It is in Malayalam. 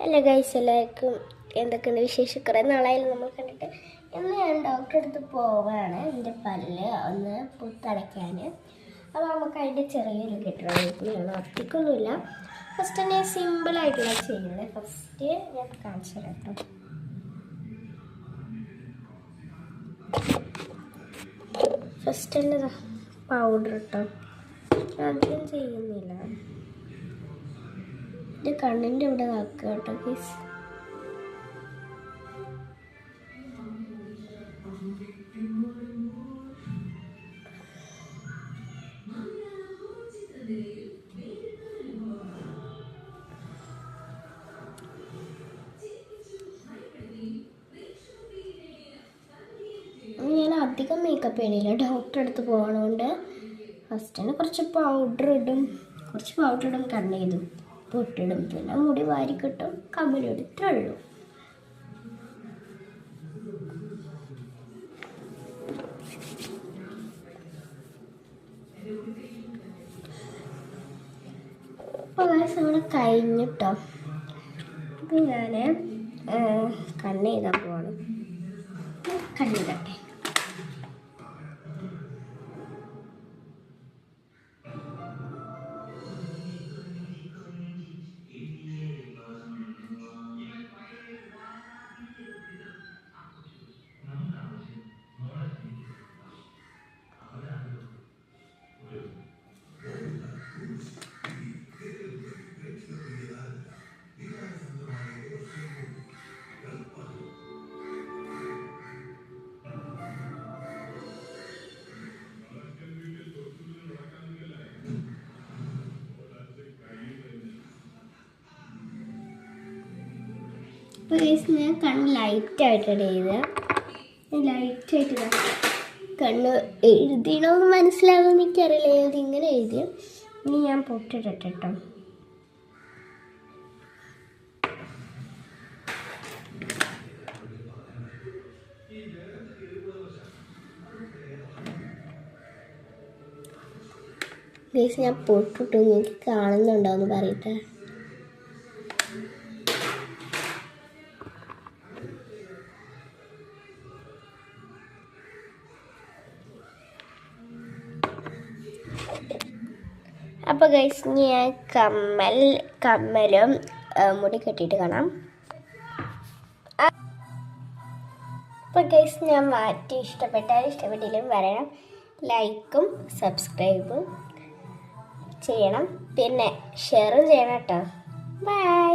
ഹലോ ഗൈസ്, എല്ലാവർക്കും എന്തൊക്കെയുണ്ട് വിശേഷം? കുറേ നാളായാലും നമ്മൾ കണ്ടിട്ട്. ഇന്ന് ഞാൻ ഡോക്ടറെ അടുത്ത് പോവാണ് എൻ്റെ പല്ല് ഒന്ന് പുത്തടയ്ക്കാൻ. അപ്പോൾ നമുക്ക് അതിൻ്റെ ചെറിയൊരു കെട്ടിടമാണ്, ഒറ്റയ്ക്കൊന്നുമില്ല. ഫസ്റ്റ് തന്നെ സിമ്പിളായിട്ടുള്ള ചെയ്യുന്നത്. ഫസ്റ്റ് ഞാൻ കാണിച്ചു തരാം കേട്ടോ. ഫസ്റ്റ് തന്നെ പൗഡർ ഇട്ടോ, അധികം ചെയ്യുന്നില്ല. ഇത് കണ്ണിൻ്റെ ഇവിടെ ആക്കുക കേട്ടോ പ്ലീസ്. ഞാൻ അധികം മേക്കപ്പ് ചെയ്യണില്ല, ഡോക്ടറെ അടുത്ത് പോകണോണ്ട്. ഫസ്റ്റ് തന്നെ കുറച്ച് പൗഡർ ഇടും കണ്ണെഴുതും, പൊട്ടിടും, പിന്നെ മുടി വാരി കിട്ടും, കമ്മലിടും, ഇത്രേ ഉള്ളൂ. അപ്പോൾ ഇവിടെ കഴിഞ്ഞിട്ടോ. അപ്പം ഞാൻ കണ്ണെഴുതാൻ പോവാണ്. കണ്ണെഴുതട്ടെ. അപ്പോൾ ഞാൻ കണ്ണ് ലൈറ്റായിട്ടാണ് എഴുതുക. ലൈറ്റായിട്ട് കണ്ണ് എഴുതിയണമെന്ന് മനസ്സിലാകുമെന്ന് എനിക്കറിയില്ല. എഴുതി ഇങ്ങനെ എഴുതി. ഇനി ഞാൻ പൊട്ടിടട്ടെ കേട്ടോ. ഞാൻ പൊട്ടിട്ടു, എനിക്ക് കാണുന്നുണ്ടോ എന്ന് പറയട്ടെ. അപ്പോൾ ഗൈസ്, ഞാൻ കമ്മലും മുടി കെട്ടിയിട്ട് കാണാം. അപ്പോൾ ഗൈസ്, ഞാൻ മാറ്റി ഇഷ്ടപ്പെട്ടില്ലെങ്കിലും വരണം, ലൈക്കും സബ്സ്ക്രൈബും ചെയ്യണം, പിന്നെ ഷെയറും ചെയ്യണം കേട്ടോ. ബൈ.